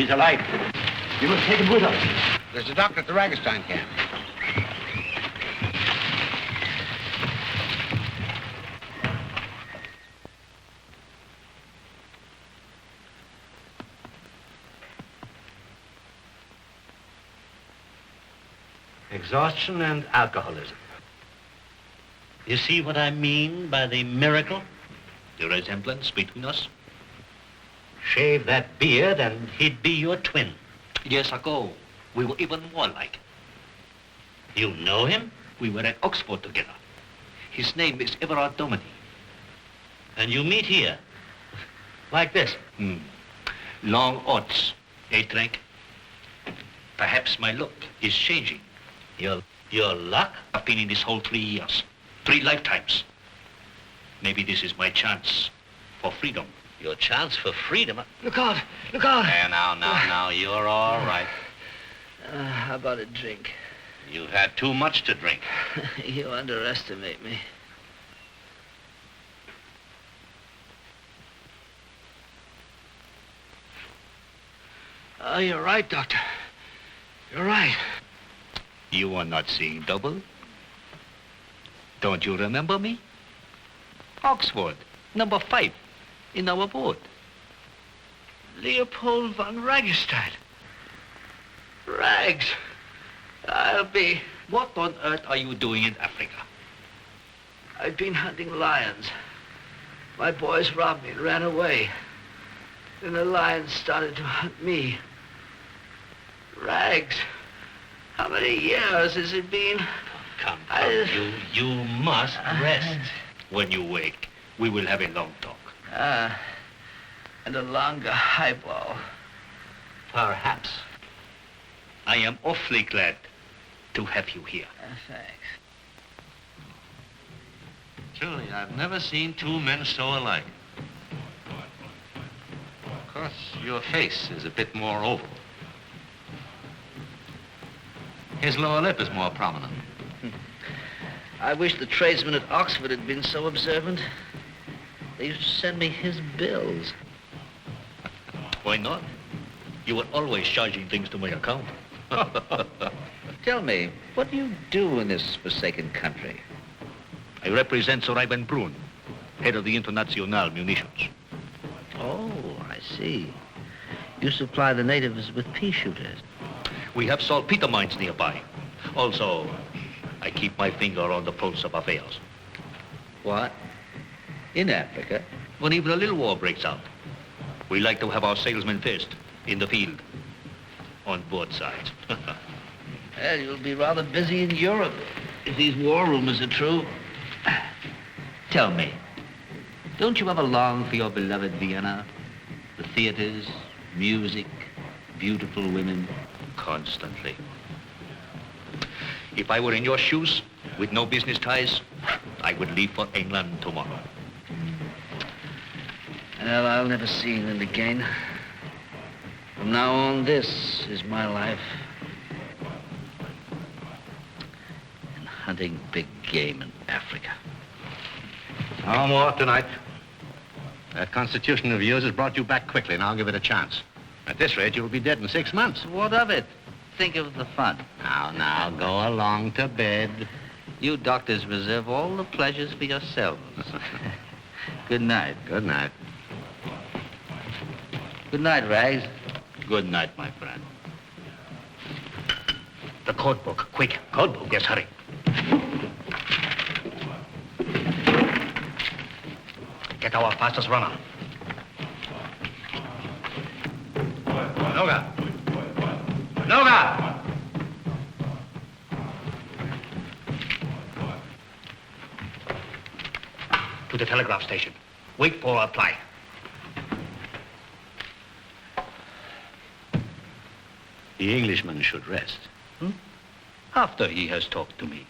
He's alive. We must take him with us. There's a doctor at the Ragastein camp. Exhaustion and alcoholism. You see what I mean by the miracle? The resemblance between us? Shave that beard and he'd be your twin. Years ago, we were even more alike. You know him? We were at Oxford together. His name is Everard Dominey. And you meet here? Like this? Long odds, eh, Trank? Perhaps my luck is changing. Your luck? I've been in this hole 3 years, 3 lifetimes. Maybe this is my chance for freedom. Your chance for freedom? Look out! Look out! There, now, you're all right. How about a drink? You've had too much to drink. You underestimate me. Oh, you're right, Doctor. You're right. You are not seeing double. Don't you remember me? Oxford, number 5, in our boat. Leopold von Ragastein. Rags. I'll be... What on earth are you doing in Africa? I've been hunting lions. My boys robbed me and ran away. Then the lions started to hunt me. Rags. How many years has it been? Come, you must rest. When you wake, we will have a long talk. And a longer highball. Perhaps. I am awfully glad to have you here. Thanks. Truly, I've never seen two men so alike. Of course, your face is a bit more oval. His lower lip is more prominent. I wish the tradesmen at Oxford had been so observant. They used to send me his bills. Why not? You were always charging things to my account. Tell me, what do you do in this forsaken country? I represent Sir Everard Dominey, head of the International Munitions. Oh, I see. You supply the natives with pea shooters. We have saltpeter mines nearby. Also, I keep my finger on the pulse of affairs. What? In Africa? When even a little war breaks out, we like to have our salesmen first, in the field, on both sides. Well, you'll be rather busy in Europe, if these war rumors are true. Tell me, don't you ever long for your beloved Vienna? The theaters, music, beautiful women? Constantly. If I were in your shoes, with no business ties, I would leave for England tomorrow. Well, I'll never see England again. From now on, this is my life. And hunting big game in Africa. No more tonight. That constitution of yours has brought you back quickly, and I'll give it a chance. At this rate, you'll be dead in 6 months. What of it? Think of the fun. Now, go along to bed. You doctors reserve all the pleasures for yourselves. Good night. Good night. Good night, Rags. Good night, my friend. The code book, quick. Code book, yes, hurry. Get our fastest runner. Noga! Noga! To the telegraph station. Wait for a reply. The Englishman should rest. After he has talked to me.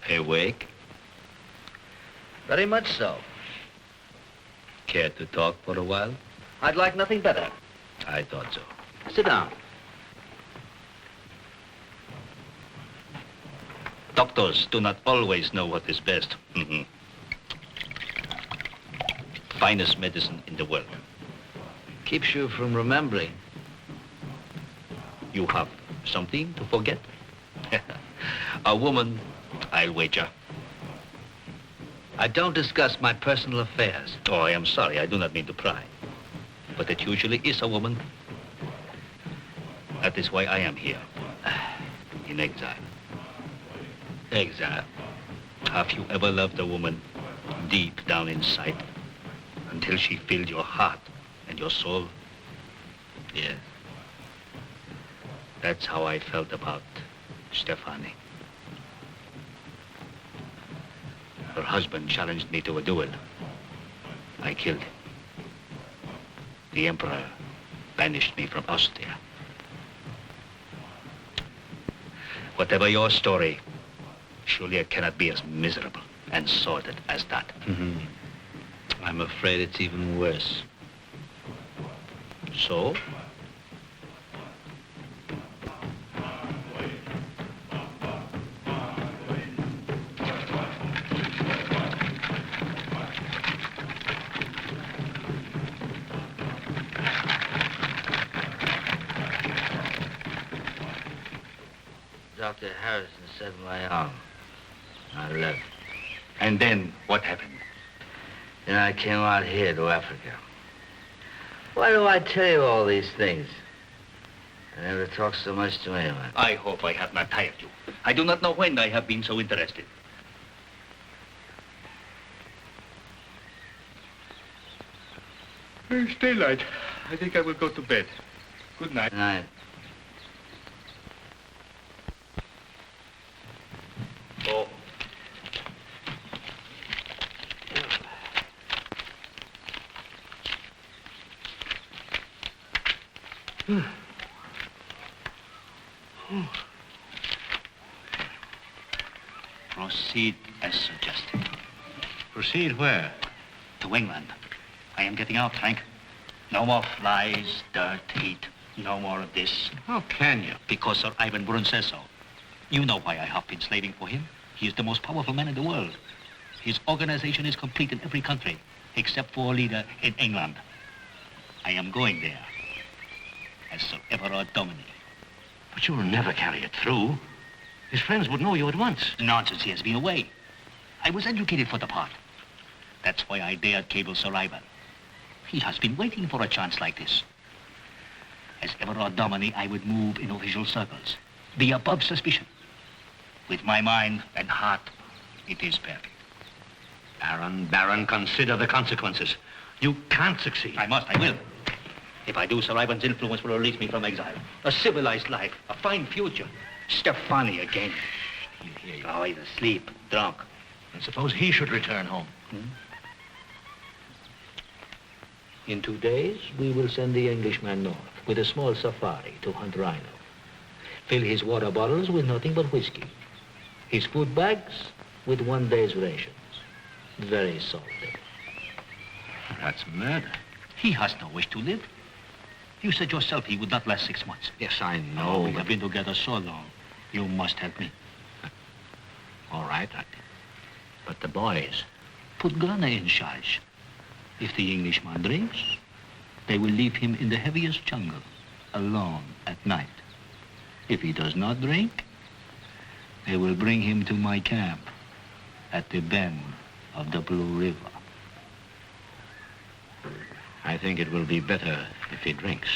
Awake? Very much so. Care to talk for a while? I'd like nothing better. I thought so. Sit down. Doctors do not always know what is best. Finest medicine in the world. Keeps you from remembering. You have something to forget? A woman, I'll wager. I don't discuss my personal affairs. Oh, I am sorry. I do not mean to pry. But it usually is a woman. That is why I am here. In exile. Exile. Have you ever loved a woman deep down inside? Until she filled your heart and your soul? Yes. That's how I felt about Stefani. Her husband challenged me to a duel. I killed him. The Emperor banished me from Austria. Whatever your story, surely it cannot be as miserable and sordid as that. I'm afraid it's even worse. So? Dr. Harrison said my arm. I left. And then what happened? Then I came out here to Africa. Why do I tell you all these things? I never talk so much to anyone. I hope I have not tired you. I do not know when I have been so interested. It's daylight. I think I will go to bed. Good night. Good night. Oh. Proceed as suggested. Proceed where? To England. I am getting out, Frank. No more flies, dirt, heat. No more of this. How can you? Because Sir Ivan Brun says so. You know why I have been slaving for him. He is the most powerful man in the world. His organization is complete in every country, except for a leader in England. I am going there as Sir Everard Dominey. But you will never carry it through. His friends would know you at once. Nonsense, he has been away. I was educated for the part. That's why I dared cable Sir Ivan. He has been waiting for a chance like this. As Everard Dominey, I would move in official circles, be above suspicion. With my mind and heart, it is perfect. Baron, consider the consequences. You can't succeed. I must, I will. If I do, Sir Ivan's influence will release me from exile. A civilized life, a fine future. Stefani again. Oh, he's asleep, drunk. And suppose he should return home. In 2 days, we will send the Englishman north with a small safari to hunt rhino. Fill his water bottles with nothing but whiskey. His food bags with 1 day's rations. Very salty. That's murder. He has no wish to live. You said yourself he would not last 6 months. Yes, I Oh, know. we have been together so long. You must help me. All right. But the boys. Put Gunner in charge. If the Englishman drinks, they will leave him in the heaviest jungle, alone at night. If he does not drink, they will bring him to my camp at the bend of the Blue River. I think it will be better if he drinks.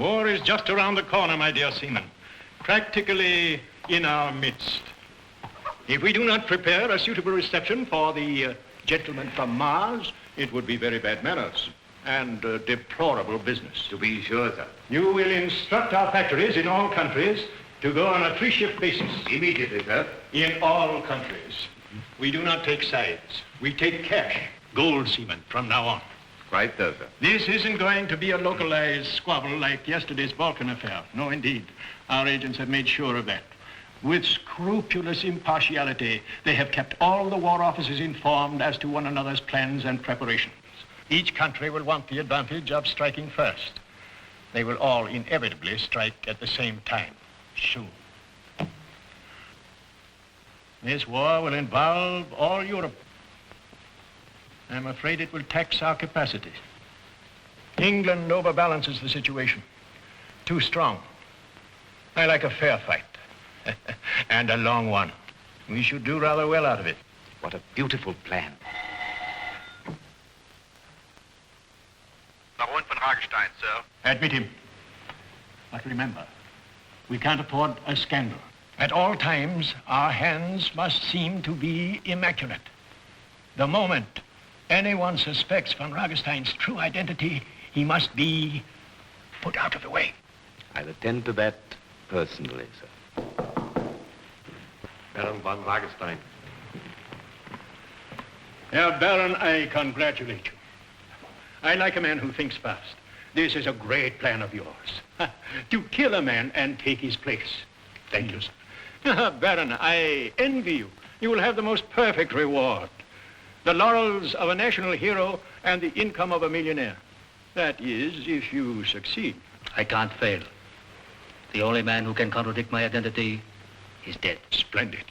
War is just around the corner, my dear seaman. Practically in our midst. If we do not prepare a suitable reception for the gentleman from Mars, it would be very bad manners and deplorable business. To be sure, sir. You will instruct our factories in all countries to go on a three-shift basis. Immediately, sir. In all countries. We do not take sides. We take cash. Gold, seamen, from now on. Quite so, sir. This isn't going to be a localized squabble like yesterday's Balkan affair. No, indeed. Our agents have made sure of that. With scrupulous impartiality, they have kept all the war officers informed as to one another's plans and preparations. Each country will want the advantage of striking first. They will all inevitably strike at the same time, soon. This war will involve all Europe. I'm afraid it will tax our capacities. England overbalances the situation. Too strong. I like a fair fight. And a long one. We should do rather well out of it. What a beautiful plan. Baron von Ragastein, sir. Admit him. But remember, we can't afford a scandal. At all times, our hands must seem to be immaculate. The moment anyone suspects von Ragastein's true identity, he must be put out of the way. I'll attend to that personally, sir. Baron von Ragastein. Herr Baron, I congratulate you. I like a man who thinks fast. This is a great plan of yours. To kill a man and take his place. Thank you, sir. Baron, I envy you. You will have the most perfect reward. The laurels of a national hero and the income of a millionaire. That is, if you succeed. I can't fail. The only man who can contradict my identity is dead. Splendid.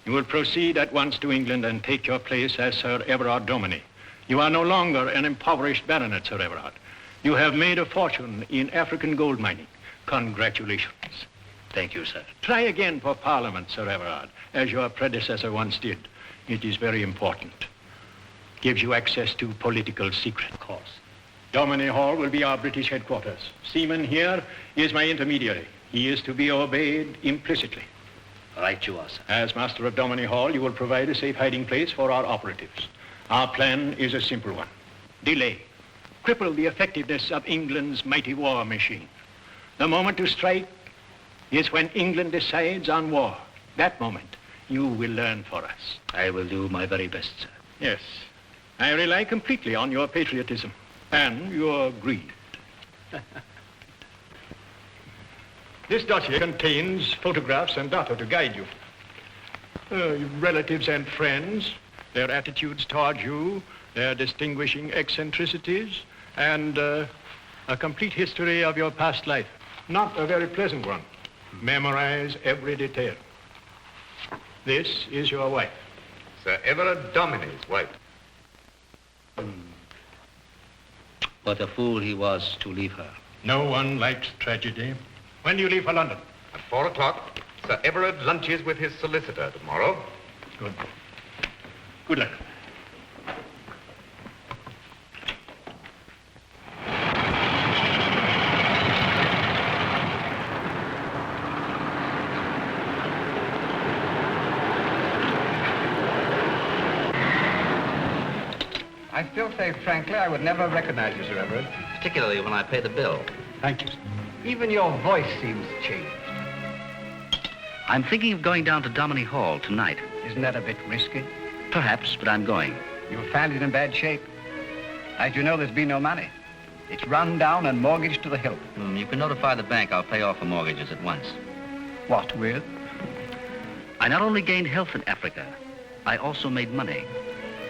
You will proceed at once to England and take your place as Sir Everard Dominey. You are no longer an impoverished baronet, Sir Everard. You have made a fortune in African gold mining. Congratulations. Thank you, sir. Try again for Parliament, Sir Everard, as your predecessor once did. It is very important. Gives you access to political secrets. Of course. Dominey Hall will be our British headquarters. Seaman here is my intermediary. He is to be obeyed implicitly. Right you are, sir. As master of Dominey Hall, you will provide a safe hiding place for our operatives. Our plan is a simple one. Delay. Cripple the effectiveness of England's mighty war machine. The moment to strike is when England decides on war. That moment, you will learn for us. I will do my very best, sir. Yes. I rely completely on your patriotism and your greed. This dossier contains photographs and data to guide you. Relatives and friends, their attitudes toward you, their distinguishing eccentricities, and a complete history of your past life. Not a very pleasant one. Memorize every detail. This is your wife. Sir Everard Dominey's wife. What a fool he was to leave her. No one likes tragedy. When do you leave for London? At 4 o'clock, Sir Everard lunches with his solicitor tomorrow. Good. Good luck. I still say, frankly, I would never recognize you, Sir Everard. Particularly when I pay the bill. Thank you. Even your voice seems changed. I'm thinking of going down to Dominey Hall tonight. Isn't that a bit risky? Perhaps, but I'm going. You'll find it in bad shape. As you know, there's been no money. It's run down and mortgaged to the hilt. You can notify the bank I'll pay off the mortgages at once. What with? I not only gained health in Africa, I also made money.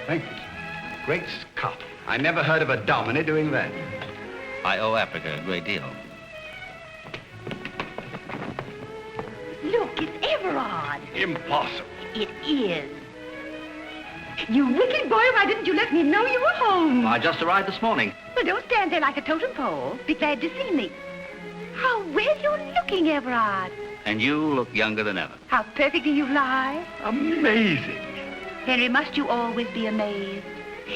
Thank you. Great Scott. I never heard of a Dominey doing that. I owe Africa a great deal. Look, it's Everard. Impossible. It is. You wicked boy, why didn't you let me know you were home? I just arrived this morning. Well, don't stand there like a totem pole. Be glad to see me. How well you're looking, Everard. And you look younger than ever. How perfectly you lie. Amazing. Henry, must you always be amazed?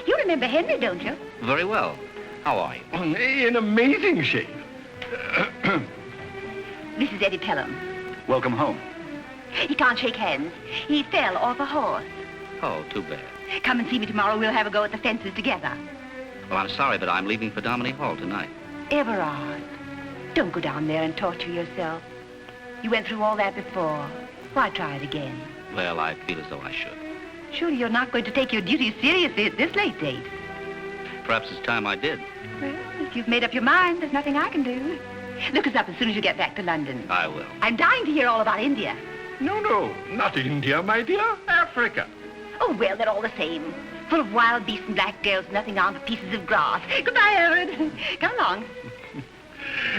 You remember Henry, don't you? Very well. How are you? In amazing shape. This is Eddie Pelham. Welcome home. He can't shake hands. He fell off a horse. Oh, too bad. Come and see me tomorrow. We'll have a go at the fences together. Well, I'm sorry, but I'm leaving for Dominey Hall tonight. Everard, don't go down there and torture yourself. You went through all that before. Why try it again? Well, I feel as though I should. Surely you're not going to take your duties seriously at this late date. Perhaps it's time I did. Well, if you've made up your mind, there's nothing I can do. Look us up as soon as you get back to London. I will. I'm dying to hear all about India. No, not India, my dear. Africa. Oh, well, they're all the same. Full of wild beasts and black girls, nothing on but pieces of grass. Goodbye, Everard. Come along.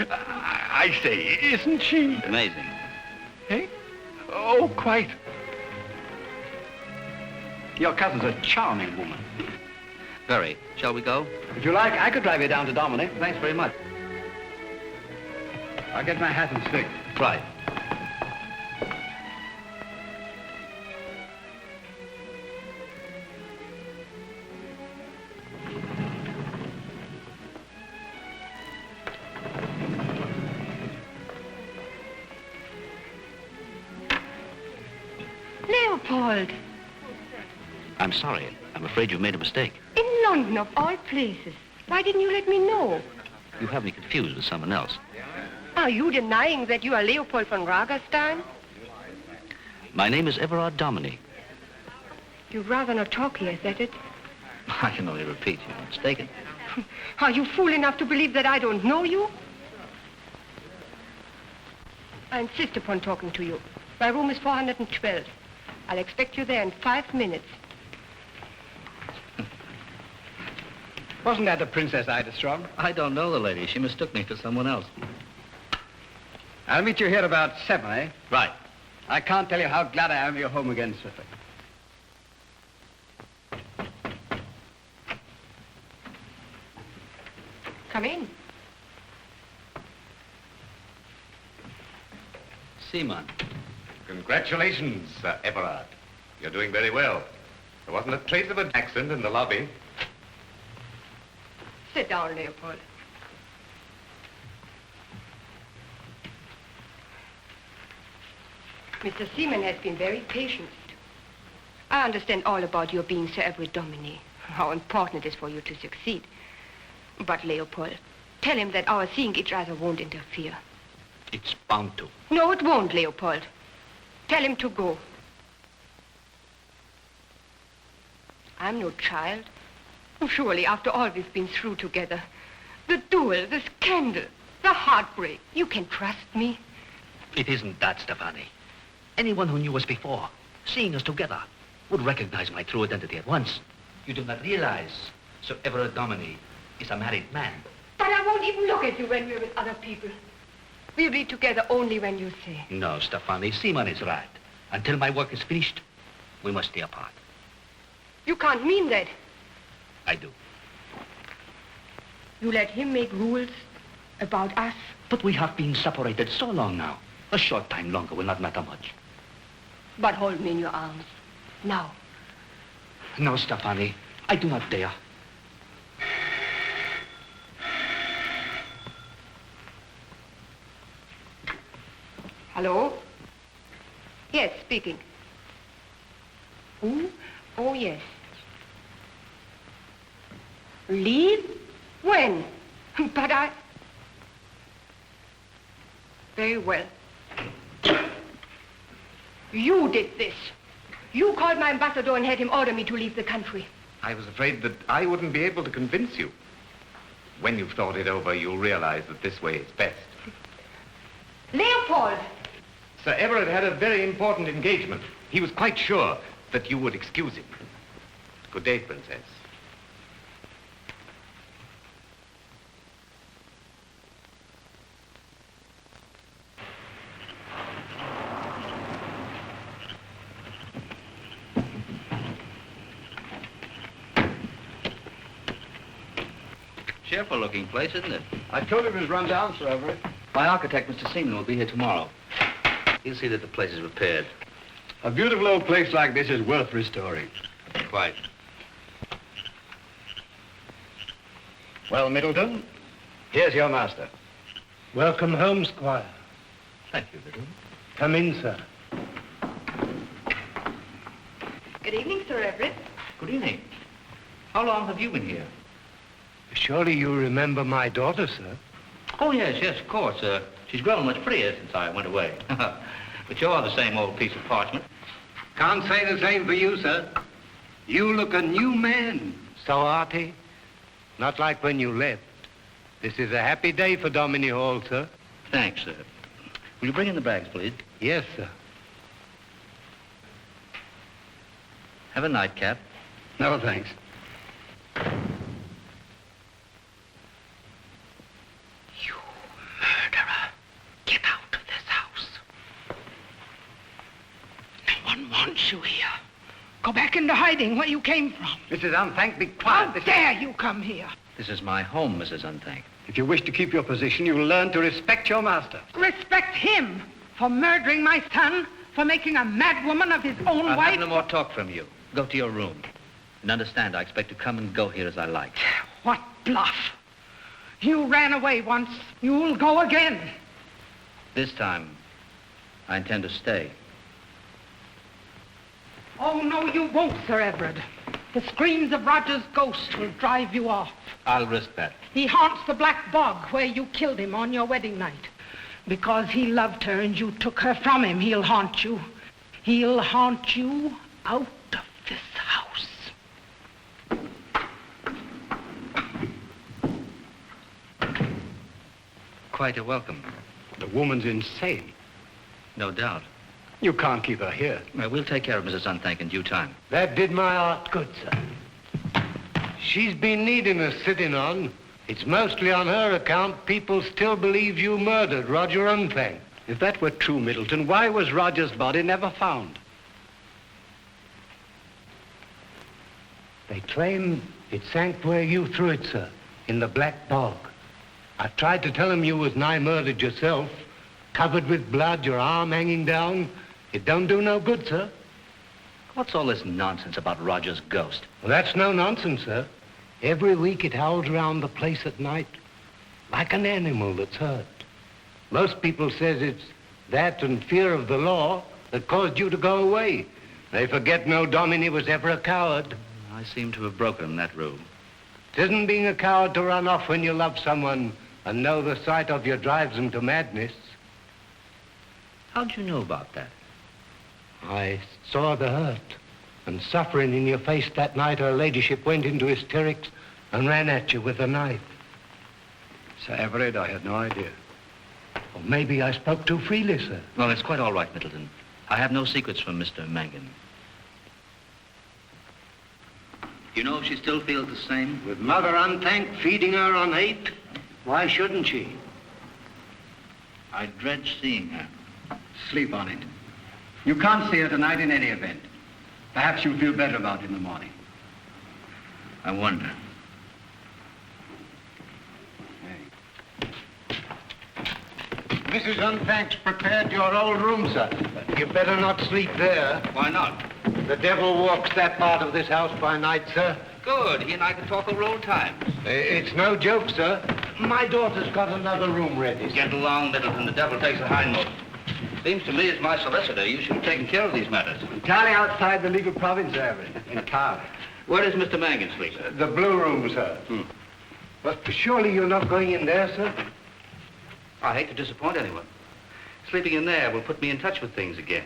I say, isn't she? Amazing. Eh? Oh, quite. Your cousin's a charming woman. Very. Shall we go? If you like, I could drive you down to Dominey. Thanks very much. I'll get my hat and stick. Right. Leopold, I'm sorry. I'm afraid you've made a mistake. in London of all places. Why didn't you let me know? You have me confused with someone else. Are you denying that you are Leopold von Ragastein? My name is Everard Dominey. You'd rather not talk here, is that it? I can only repeat, you're mistaken. Are you fool enough to believe that I don't know you? I insist upon talking to you. My room is 412. I'll expect you there in 5 minutes. Wasn't that the Princess Ida Strong? I don't know the lady. She mistook me for someone else. I'll meet you here about 7, eh? Right. I can't tell you how glad I am you're home again swiftly. Come in. Seaman. Congratulations, Sir Everard. You're doing very well. There wasn't a trace of an accent in the lobby. Sit down, Leopold. Mr. Seaman has been very patient. I understand all about your being Sir Everard Dominey, how important it is for you to succeed. But, Leopold, tell him that our seeing each other won't interfere. It's bound to. No, it won't, Leopold. Tell him to go. I'm no child. Surely, after all we've been through together, the duel, the scandal, the heartbreak, you can trust me. It isn't that, Stefani. Anyone who knew us before, seeing us together, would recognize my true identity at once. You do not realize Sir Everard Dominey is a married man. But I won't even look at you when we're with other people. We'll be together only when you say. No, Stefani, Seaman is right. Until my work is finished, we must stay apart. You can't mean that. I do. You let him make rules about us. But we have been separated so long now. A short time longer will not matter much. But hold me in your arms. Now. No, Stefani, I do not dare. Hello? Yes, speaking. Who? Oh, yes. Leave? When? But I... Very well. You did this. You called my ambassador and had him order me to leave the country. I was afraid that I wouldn't be able to convince you. When you've thought it over, you'll realize that this way is best. Leopold! Sir Everard had a very important engagement. He was quite sure that you would excuse him. Good day, Princess. Cheerful looking place, isn't it? I told you it was run down, Sir Everard. My architect, Mr. Seaman, will be here tomorrow. He'll see that the place is repaired. A beautiful old place like this is worth restoring. Quite. Well, Middleton, here's your master. Welcome home, Squire. Thank you, Little. Come in, sir. Good evening, Sir Everard. Good evening. How long have you been here? Surely you remember my daughter, sir. Oh, yes, of course. She's grown much prettier since I went away. But you're the same old piece of parchment. Can't say the same for you, sir. You look a new man. So hearty. Not like when you left. This is a happy day for Dominey Hall, sir. Thanks, sir. Will you bring in the bags, please? Yes, sir. Have a nightcap. No, thanks. You murderer. Get out of this house. No one wants you here. Go back into hiding where you came from. Mrs. Unthank, be How quiet. dare you come here? This is my home, Mrs. Unthank. If you wish to keep your position, you will learn to respect your master. Respect him for murdering my son, for making a mad woman of his own I'll wife. have no more talk from you. Go to your room. And understand, I expect to come and go here as I like. What bluff. You ran away once. You'll go again. This time, I intend to stay. Oh, no, you won't, Sir Everard. The screams of Roger's ghost will drive you off. I'll risk that. He haunts the Black Bog where you killed him on your wedding night. Because he loved her and you took her from him, he'll haunt you. He'll haunt you out of this house. Quite a welcome. The woman's insane. No doubt. You can't keep her here. We'll take care of Mrs. Unthank in due time. That did my heart good, sir. She's been needing a sitting on. It's mostly on her account people still believe you murdered Roger Unthank. If that were true, Middleton, why was Roger's body never found? They claim it sank where you threw it, sir, in the Black Bog. I tried to tell them you was nigh murdered yourself, covered with blood, your arm hanging down. It don't do no good, sir. What's all this nonsense about Roger's ghost? Well, that's no nonsense, sir. Every week it howls around the place at night like an animal that's hurt. Most people says it's that and fear of the law that caused you to go away. They forget no Dominey was ever a coward. I seem to have broken that rule. It isn't being a coward to run off when you love someone and know the sight of you drives them to madness. How'd you know about that? I saw the hurt and suffering in your face that night. Her ladyship went into hysterics and ran at you with a knife. Sir Everard, I had no idea. Or maybe I spoke too freely, sir. Well, it's quite all right, Middleton. I have no secrets from Mr. Mangan. You know if she still feels the same? With Mother Unthank feeding her on hate, why shouldn't she? I dread seeing her. Sleep on it. You can't see her tonight in any event. Perhaps you'll feel better about it in the morning. I wonder. Mrs. Unthank's prepared your old room, sir. You better not sleep there. Why not? The devil walks that part of this house by night, sir. Good. He and I can talk over old times. It's no joke, sir. My daughter's got another room ready. Get along, Middleton. The devil takes the hindmost. Seems to me, as my solicitor, you should have taken care of these matters. Entirely outside the legal province, Sir Everard. Entirely. Where does Mr. Mangan sleep? The blue room, sir. But surely you're not going in there, sir? I hate to disappoint anyone. Sleeping in there will put me in touch with things again.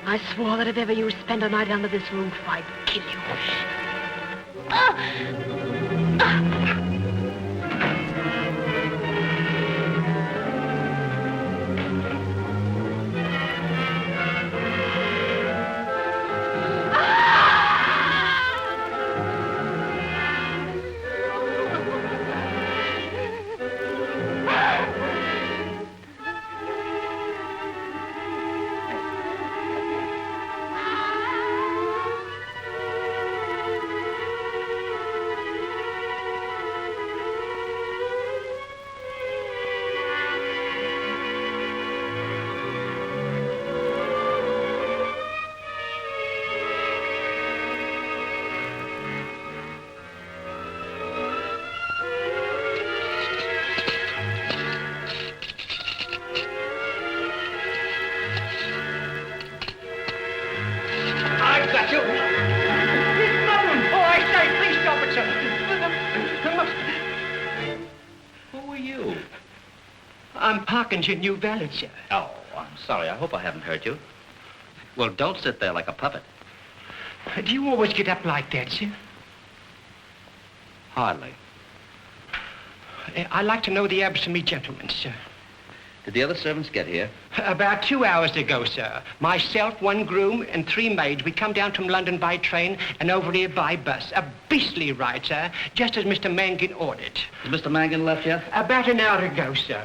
I swore that if ever you spend a night under this roof, I'd kill you. I'm Parkins, your new valet, sir. Oh, I'm sorry. I hope I haven't hurt you. Well, don't sit there like a puppet. Do you always get up like that, sir? Hardly. I'd like to know the address of me gentlemen, sir. Did the other servants get here? About 2 hours ago, sir. Myself, 1 groom, and 3 maids. We come down from London by train and over here by bus. A beastly ride, sir, just as Mr. Mangan ordered. Has Mr. Mangan left yet? About an hour ago, sir.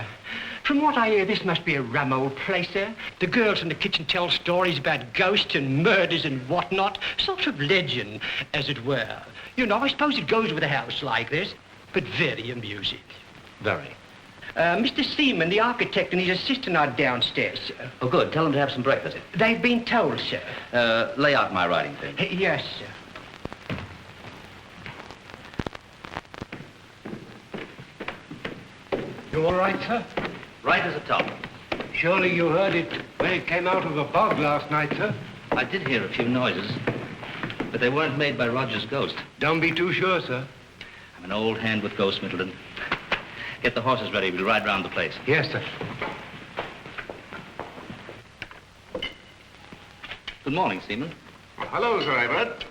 From what I hear, this must be a rum old place, sir. The girls in the kitchen tell stories about ghosts and murders and whatnot. Sort of legend, as it were. You know, I suppose it goes with a house like this, but very amusing. Very. Mr. Seaman, the architect, and his assistant are downstairs, sir. Oh, good. Tell them to have some breakfast. They've been told, sir. Lay out my writing thing. Yes, sir. You all right, sir? Right as a top. Surely you heard it when it came out of the bog last night, sir? I did hear a few noises, but they weren't made by Roger's ghost. Don't be too sure, sir. I'm an old hand with ghosts, Middleton. Get the horses ready. We'll ride round the place. Yes, sir. Good morning, Seaman. Well, hello, Sir Everard.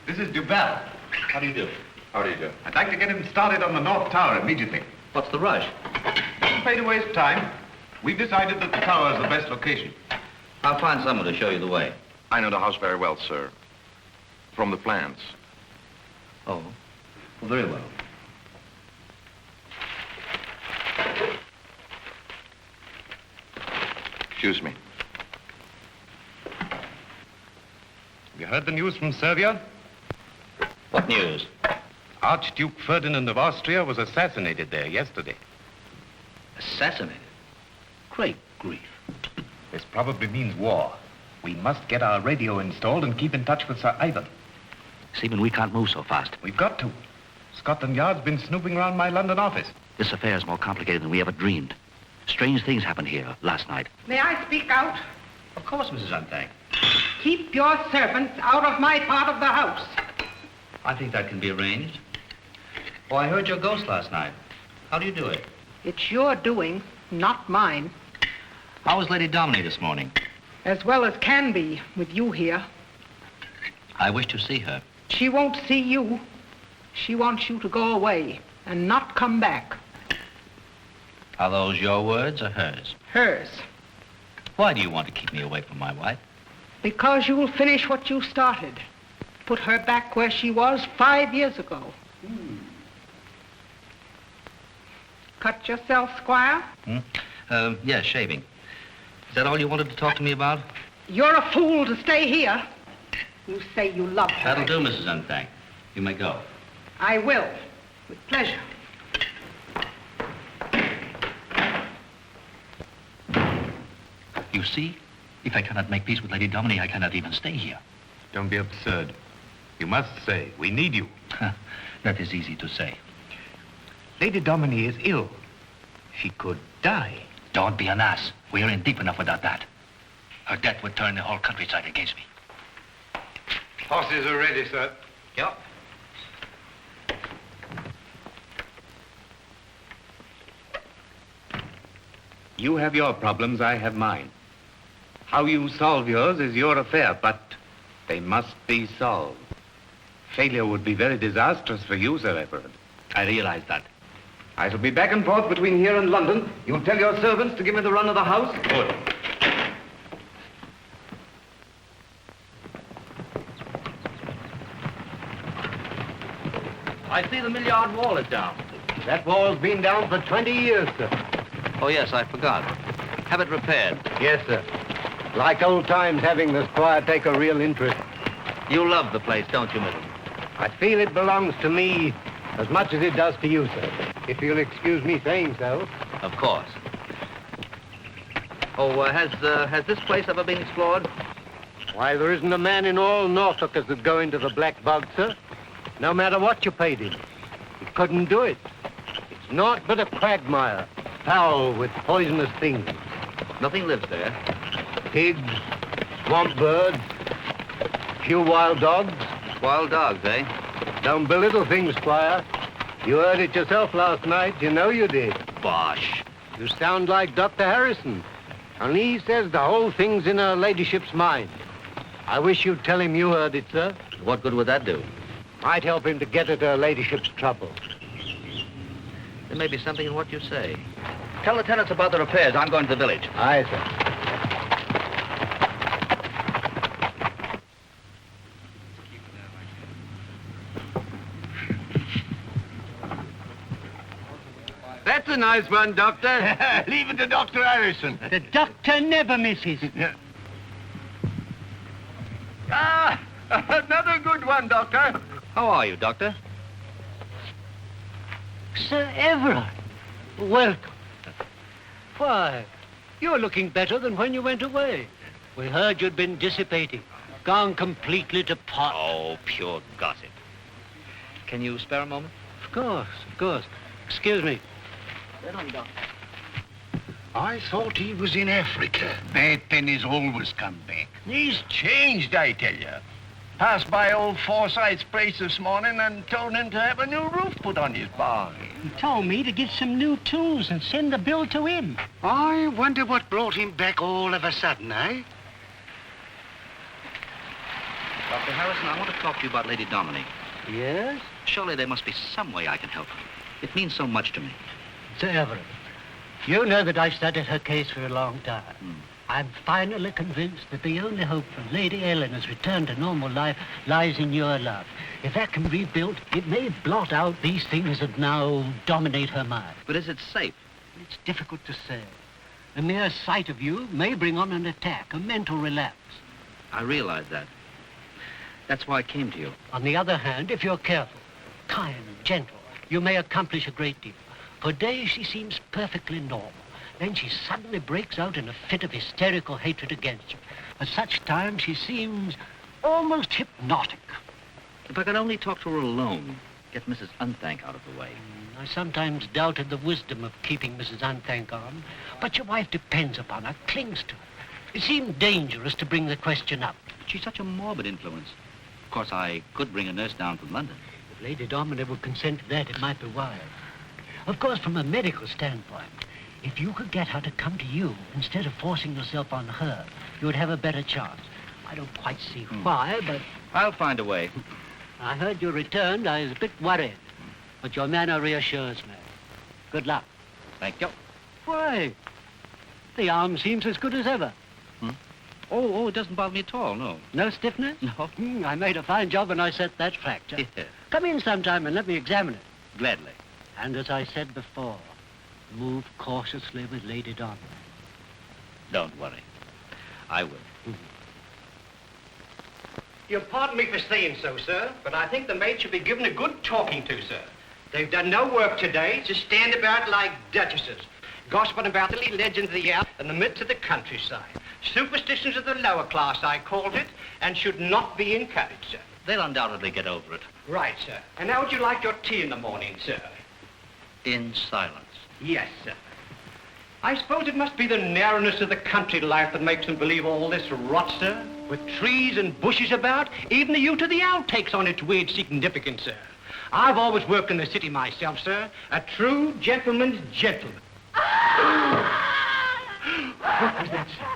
This is Dubell. How do you do? How do you do? I'd like to get him started on the North Tower immediately. What's the rush? Don't pay to waste time. We've decided that the tower is the best location. I'll find someone to show you the way. I know the house very well, sir. From the plans. Oh, well, very well. Excuse me. You heard the news from Serbia? What news? Archduke Ferdinand of Austria was assassinated there yesterday. Assassinated? Great grief. This probably means war. We must get our radio installed and keep in touch with Sir Ivan. Seaman, we can't move so fast. We've got to. Scotland Yard's been snooping around my London office. This affair is more complicated than we ever dreamed. Strange things happened here last night. May I speak out? Of course, Mrs. Unthank. Keep your servants out of my part of the house. I think that can be arranged. Oh, I heard your ghost last night. How do you do it? It's your doing, not mine. How was Lady Dominey this morning? As well as can be, with you here. I wish to see her. She won't see you. She wants you to go away and not come back. Are those your words or hers? Hers. Why do you want to keep me away from my wife? Because you will finish what you started. Put her back where she was 5 years ago. Cut yourself, Squire? Yes, shaving. Is that all you wanted to talk to me about? You're a fool to stay here. You say you love her. That'll do, Mrs. Unthank. You may go. I will, with pleasure. You see? If I cannot make peace with Lady Dominey, I cannot even stay here. Don't be absurd. You must say, we need you. That is easy to say. Lady Dominey is ill. She could die. Don't be an ass. We're in deep enough without that. Her death would turn the whole countryside against me. Horses are ready, sir. Yep. You have your problems, I have mine. How you solve yours is your affair, but they must be solved. Failure would be very disastrous for you, Sir Everard. I realize that. I shall be back and forth between here and London. You'll tell your servants to give me the run of the house? Good. I see the mill-yard wall is down. That wall's been down for 20 years, sir. Oh, yes, I forgot. Have it repaired. Yes, sir. Like old times having the squire take a real interest. You love the place, don't you, Middleton? I feel it belongs to me as much as it does to you, sir. If you'll excuse me saying so. Of course. Oh, has this place ever been explored? Why, there isn't a man in all Norfolk as would go into the Black Bog, sir. No matter what you paid him. He couldn't do it. It's naught but a quagmire, foul with poisonous things. Nothing lives there. Pigs, swamp birds, few wild dogs. Wild dogs, eh? Don't belittle things, Squire. You heard it yourself last night. You know you did. Bosh. You sound like Dr. Harrison. Only he says the whole thing's in her ladyship's mind. I wish you'd tell him you heard it, sir. What good would that do? Might help him to get at her ladyship's trouble. There may be something in what you say. Tell the tenants about the repairs. I'm going to the village. Aye, sir. That's a nice one, Doctor. Leave it to Dr. Harrison. The doctor never misses. Yeah. Ah, another good one, Doctor. How are you, Doctor? Sir Everard, welcome. Why, you're looking better than when you went away. We heard you'd been dissipating, gone completely to pot. Oh, pure gossip. Can you spare a moment? Of course. Excuse me. Right on, Doctor. I thought he was in Africa. Bad pennies always come back. He's changed, I tell you. Passed by old Forsyth's place this morning and told him to have a new roof put on his barn. He told me to get some new tools and send the bill to him. I wonder what brought him back all of a sudden, eh? Dr. Harrison, I want to talk to you about Lady Dominey. Yes? Surely there must be some way I can help her. It means so much to me. Sir Everard, you know that I've studied her case for a long time. I'm finally convinced that the only hope for Lady Eleanor's return to normal life lies in your love. If that can be built, it may blot out these things that now dominate her mind. But is it safe? It's difficult to say. The mere sight of you may bring on an attack, a mental relapse. I realize that. That's why I came to you. On the other hand, if you're careful, kind, gentle, you may accomplish a great deal. For days she seems perfectly normal. Then she suddenly breaks out in a fit of hysterical hatred against you. At such times she seems almost hypnotic. If I could only talk to her alone, get Mrs. Unthank out of the way. I sometimes doubted the wisdom of keeping Mrs. Unthank on, but your wife depends upon her, clings to her. It seemed dangerous to bring the question up. But she's such a morbid influence. Of course, I could bring a nurse down from London. If Lady Dominey would consent to that, it might be wise. Of course, from a medical standpoint, if you could get her to come to you instead of forcing yourself on her, you would have a better chance. I don't quite see why, but... I'll find a way. I heard you returned. I was a bit worried, but your manner reassures me. Good luck. Thank you. Why? The arm seems as good as ever. Oh, it doesn't bother me at all, no. No stiffness? No. I made a fine job when I set that fracture. Yeah. Come in sometime and let me examine it. Gladly. And as I said before, move cautiously with Lady Dominey. Don't worry. I will. You'll pardon me for saying so, sir, but I think the maid should be given a good talking to, sir. They've done no work today, just stand about like duchesses, gossiping about the little legends of the hour in the midst of the countryside. Superstitions of the lower class, I called it, and should not be encouraged, sir. They'll undoubtedly get over it. Right, sir. And how would you like your tea in the morning, sir? In silence. Yes, sir. I suppose it must be the narrowness of the country life that makes them believe all this rot, sir. With trees and bushes about, even the ute of the owl takes on its weird significance, sir. I've always worked in the city myself, sir. A true gentleman's gentleman. What was that, sir?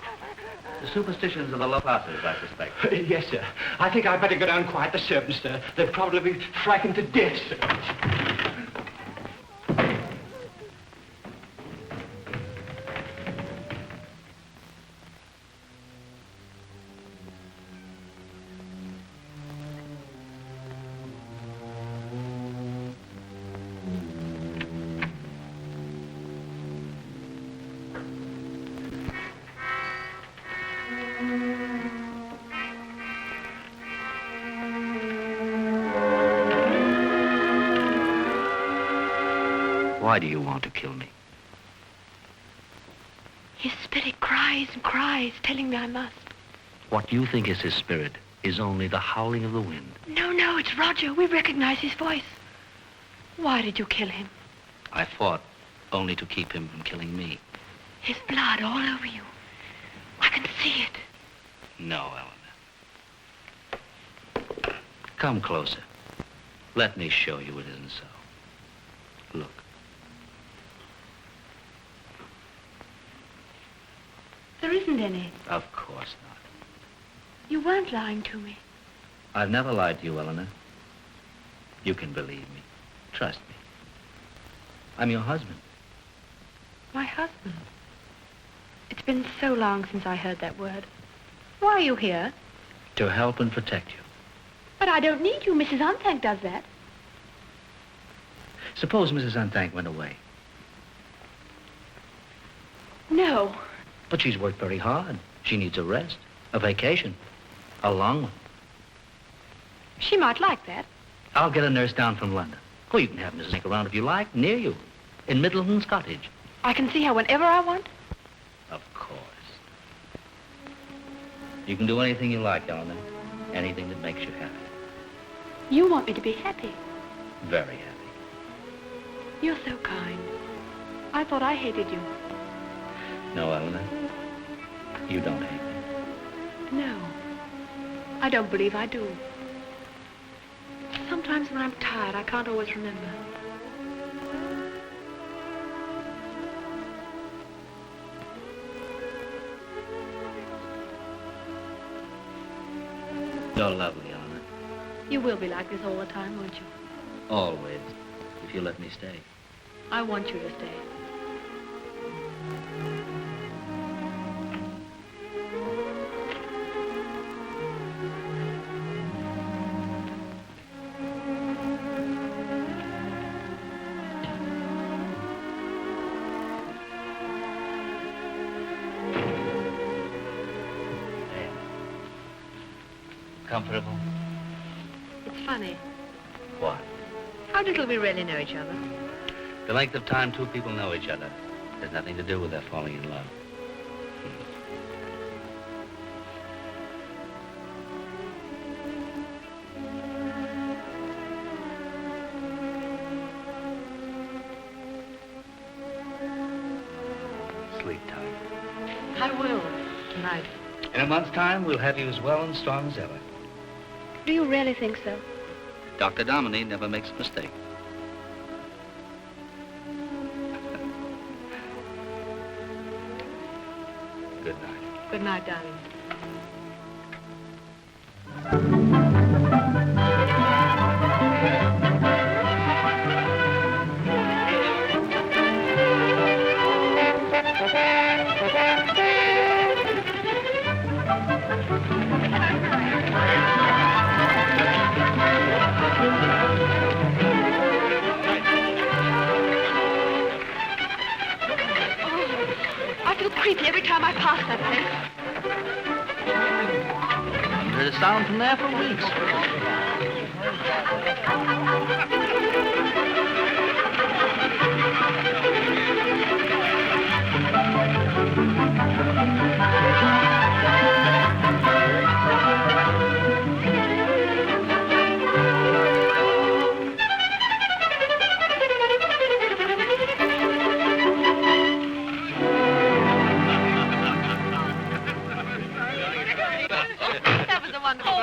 The superstitions of the low classes, I suspect. Yes, sir. I think I'd better go down and quiet the servants, sir. They'll probably be frightened to death, sir. Why do you want to kill me? His spirit cries and cries, telling me I must. What you think is his spirit is only the howling of the wind. No, it's Roger. We recognize his voice. Why did you kill him? I fought only to keep him from killing me. His blood all over you. I can see it. No, Eleanor. Come closer. Let me show you it isn't so. Look. isn't any. Of course not. You weren't lying to me. I've never lied to you, Eleanor. You can believe me. Trust me. I'm your husband. My husband. It's been so long since I heard that word. Why are you here? To help and protect you. But I don't need you. Mrs. Unthank does that. Suppose Mrs. Unthank went away. No. But she's worked very hard. She needs a rest, a vacation, a long one. She might like that. I'll get a nurse down from London. Oh, you can have Mrs. Unthank around if you like, near you, in Middleton's cottage. I can see her whenever I want. Of course. You can do anything you like, Eleanor. Anything that makes you happy. You want me to be happy. Very happy. You're so kind. I thought I hated you. No, Eleanor. You don't hate me. No. I don't believe I do. Sometimes when I'm tired, I can't always remember. You're lovely, Eleanor. You will be like this all the time, won't you? Always, if you let me stay. I want you to stay. Comfortable? It's funny. What? How little we really know each other. The length of time two people know each other has nothing to do with their falling in love. Sleep tight. I will. Tonight. In a month's time, we'll have you as well and strong as ever. Do you really think so? Dr. Dominey never makes a mistake. Good night. Good night, darling. Creepy every time I pass that place. I haven't heard a sound from there for weeks.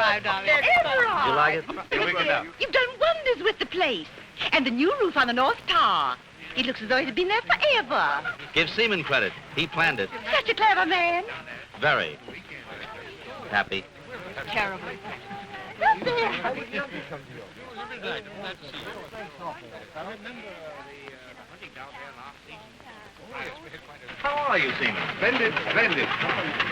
Everard! You like it? You've done wonders with the place. And the new roof on the North Tower. It looks as though it had been there forever. Give Seaman credit. He planned it. Such a clever man. Very. Happy. Terrible. Look there. How are you, Seaman? Splendid, splendid.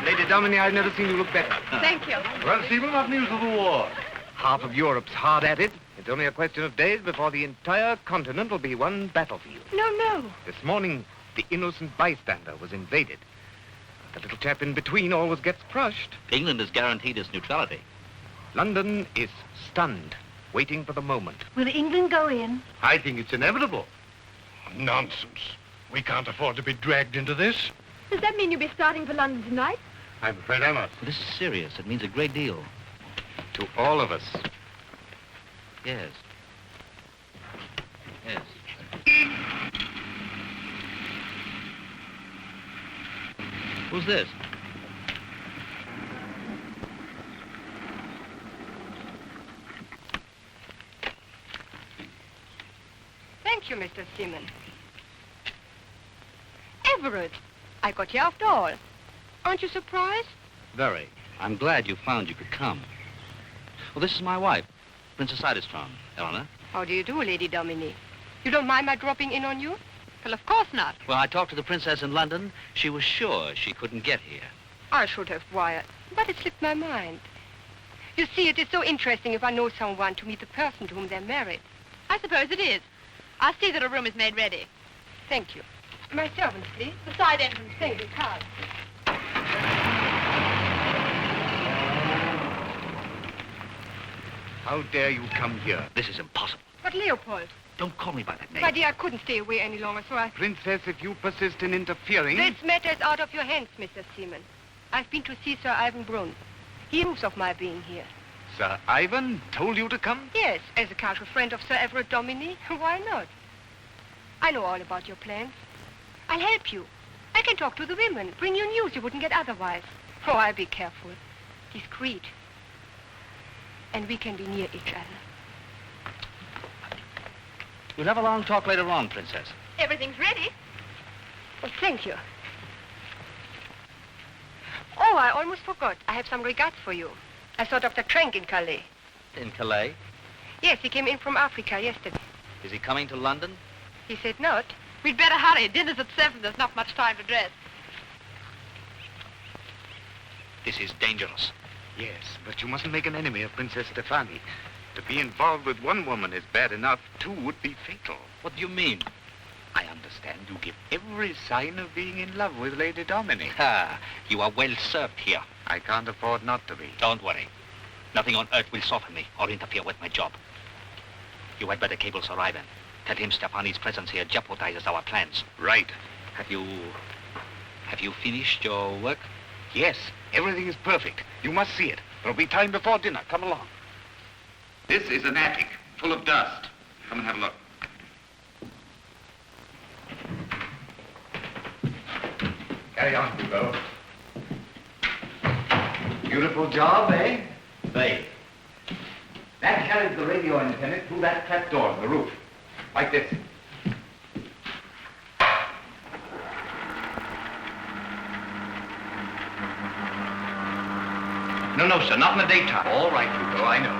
Lady Dominey, I've never seen you look better. Thank you. Well, Seaman, what news of the war? Half of Europe's hard at it. It's only a question of days before the entire continent will be one battlefield. No. This morning, the innocent bystander was invaded. The little chap in between always gets crushed. England has guaranteed its neutrality. London is stunned, waiting for the moment. Will England go in? I think it's inevitable. Nonsense. We can't afford to be dragged into this. Does that mean you'll be starting for London tonight? I'm afraid I must. This is serious. It means a great deal. To all of us. Yes. Yes. Who's this? Thank you, Mr. Seaman. Everett, I got you after all. Aren't you surprised? Very. I'm glad you found you could come. Well, this is my wife, Princess Idestrom, Eleanor. How do you do, Lady Dominey? You don't mind my dropping in on you? Well, of course not. When I talked to the princess in London, she was sure she couldn't get here. I should have wired, but it slipped my mind. You see, it is so interesting if I know someone to meet the person to whom they're married. I suppose it is. I'll see that a room is made ready. Thank you. My servants, please. The side entrance, Thank you, Carl. How dare you come here? This is impossible. But Leopold, Don't call me by that name. my dear, I couldn't stay away any longer, so I... Princess, if you persist in interfering... This matter is out of your hands, Mr. Seaman. I've been to see Sir Ivan Brun. He approves of my being here. Sir Ivan told you to come? Yes, as a casual friend of Sir Everard Dominey. Why not? I know all about your plans. I'll help you. I can talk to the women, bring you news you wouldn't get otherwise. Oh, I'll be careful. Discreet. And we can be near each other. We'll have a long talk later on, Princess. Everything's ready. Well, thank you. Oh, I almost forgot. I have some regards for you. I saw Dr. Trank in Calais. In Calais? Yes, he came in from Africa yesterday. Is he coming to London? He said not. We'd better hurry. Dinner's at 7. There's not much time to dress. This is dangerous. Yes, but you mustn't make an enemy of Princess Stefani. To be involved with one woman is bad enough. Two would be fatal. What do you mean? I understand you give every sign of being in love with Lady Dominey. Ah, you are well served here. I can't afford not to be. Don't worry. Nothing on earth will soften me or interfere with my job. You had better cable Sir Ivan. Tell him Stefani's presence here jeopardizes our plans. Right. Have you finished your work? Yes, everything is perfect. You must see it. There'll be time before dinner. Come along. This is an attic full of dust. Come and have a look. Carry on, Hugo. Beautiful job, eh? Very. That carries the radio antenna through that trapdoor in the roof. Like this. No, sir, not in the daytime. All right, Hugo, I know.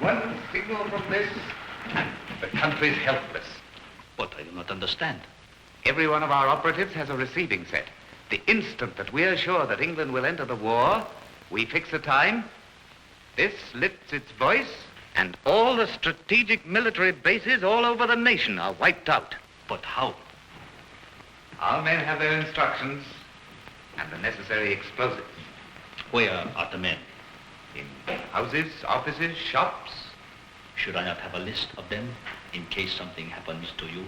One signal from this, and the country's helpless. But I do not understand. Every one of our operatives has a receiving set. The instant that we're sure that England will enter the war, we fix a time. This lifts its voice, and all the strategic military bases all over the nation are wiped out. But how? Our men have their instructions and the necessary explosives. Where are the men? In houses, offices, shops. Should I not have a list of them in case something happens to you?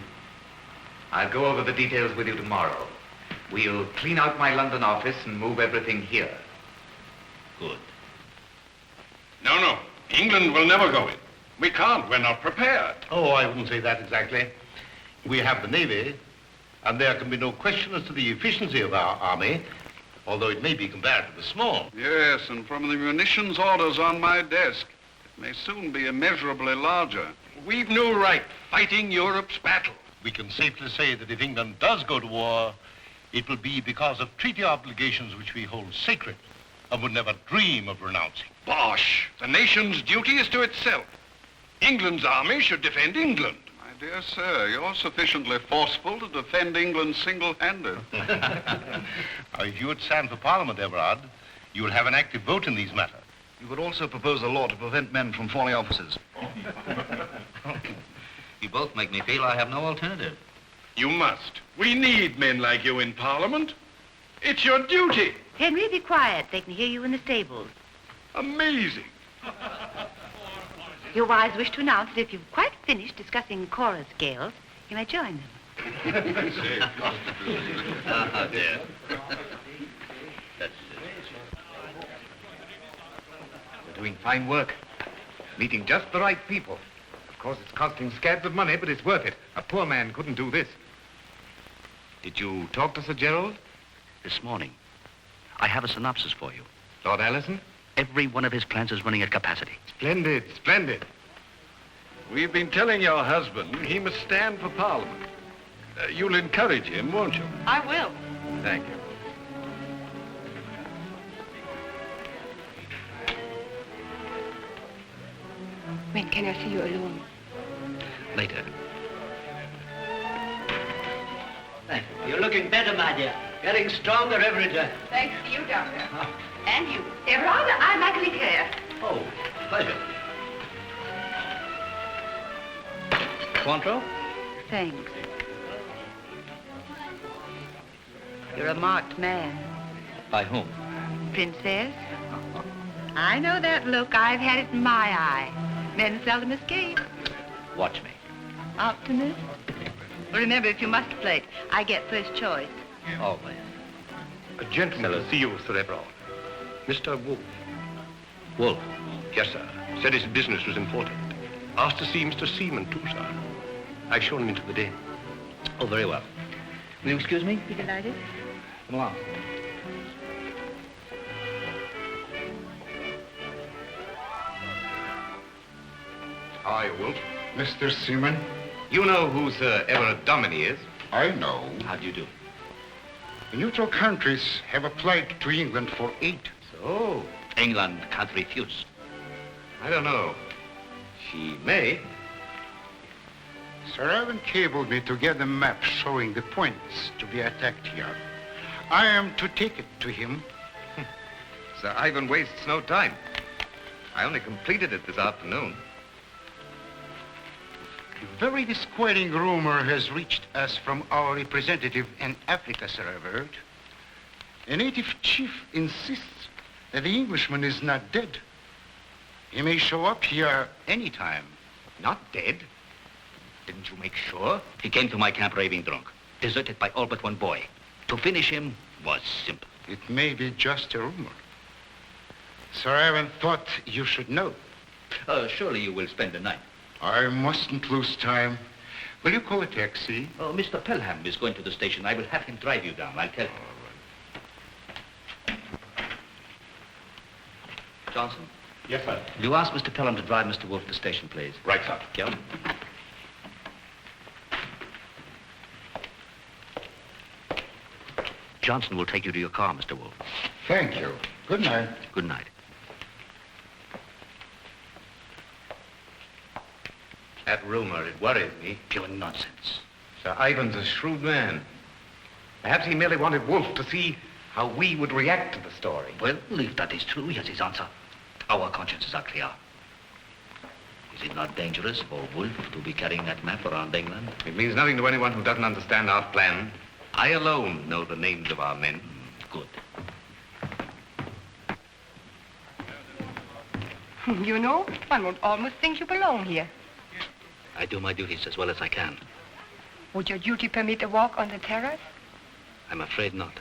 I'll go over the details with you tomorrow. We'll clean out my London office and move everything here. Good. No. England will never go in. We can't. We're not prepared. Oh, I wouldn't say that exactly. We have the Navy, and there can be no question as to the efficiency of our army, although it may be comparatively small. Yes, and from the munitions orders on my desk, it may soon be immeasurably larger. We've no right fighting Europe's battle. We can safely say that if England does go to war, it will be because of treaty obligations which we hold sacred and would never dream of renouncing. Bosh! The nation's duty is to itself. England's army should defend England. My dear sir, you're sufficiently forceful to defend England single-handed. If you would stand for Parliament, Everard, you would have an active vote in these matters. You could also propose a law to prevent men from falling officers. You both make me feel I have no alternative. You must. We need men like you in Parliament. It's your duty. Henry, be quiet. They can hear you in the stables. Amazing. Your wives wish to announce that if you've quite finished discussing chorus scales, you may join them. Oh, dear. We're doing fine work. Meeting just the right people. Of course, it's costing scads of money, but it's worth it. A poor man couldn't do this. Did you talk to Sir Gerald? This morning. I have a synopsis for you. Lord Allison? Every one of his plans is running at capacity. Splendid, splendid. We've been telling your husband he must stand for Parliament. You'll encourage him, won't you? I will. Thank you. When can I see you alone? Later. You're looking better, my dear. Getting stronger every day. Thanks to you, Doctor. And you. Everard, I like liqueur. Oh, pleasure. Cointreau? Thanks. You're a marked man. By whom? Princess? I know that look. I've had it in my eye. Men seldom escape. Watch me. Optimist? Remember, if you must play it, I get first choice. Always. A gentleman to see you, Sir Everard. Mr. Wolfe. Wolfe? Yes, sir. Said his business was important. Asked to see Mr. Seaman, too, sir. I've shown him into the den. Oh, very well. Will you excuse me? Be delighted. Come along. How are you, Wolf? Mr. Seaman? You know who Sir Everard Dominey is? I know. How do you do? The neutral countries have applied to England for aid. So, England can't refuse. I don't know. She may. Sir Ivan cabled me to get a map showing the points to be attacked here. I am to take it to him. Sir Ivan wastes no time. I only completed it this afternoon. A very disquieting rumor has reached us from our representative in Africa, Sir Everard. A native chief insists that the Englishman is not dead. He may show up here any time. Not dead? Didn't you make sure? He came to my camp raving drunk, deserted by all but one boy. To finish him was simple. It may be just a rumor. Sir Ivan thought you should know. Surely you will spend the night. I mustn't lose time. Will you call a taxi? Oh, Mr. Pelham is going to the station. I will have him drive you down. I'll tell him. Johnson? Yes, sir. Will you ask Mr. Pelham to drive Mr. Wolfe to the station, please? Right, sir. Yeah. Johnson will take you to your car, Mr. Wolfe. Thank you. Good night. Good night. That rumor, it worries me. Pure nonsense. Sir Ivan's a shrewd man. Perhaps he merely wanted Wolfe to see how we would react to the story. Well, if that is true, here's his answer. Our consciences are clear. Is it not dangerous for Wolfe to be carrying that map around England? It means nothing to anyone who doesn't understand our plan. I alone know the names of our men. Good. You know, one would almost think you belong here. I do my duties as well as I can. Would your duty permit a walk on the terrace? I'm afraid not.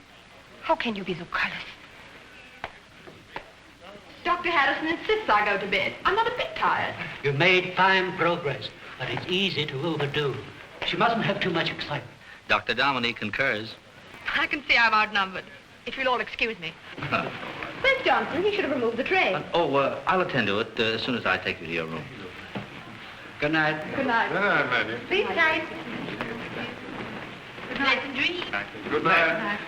How can you be so callous? Dr. Harrison insists I go to bed. I'm not a bit tired. You've made fine progress, but it's easy to overdo. She mustn't have too much excitement. Dr. Dominey concurs. I can see I'm outnumbered. If you'll all excuse me. Where's Johnson? He should have removed the tray. I'll attend to it as soon as I take you to your room. Good night. Good night. Good night, Manny. Sleep tight. Good night and dream. Good night.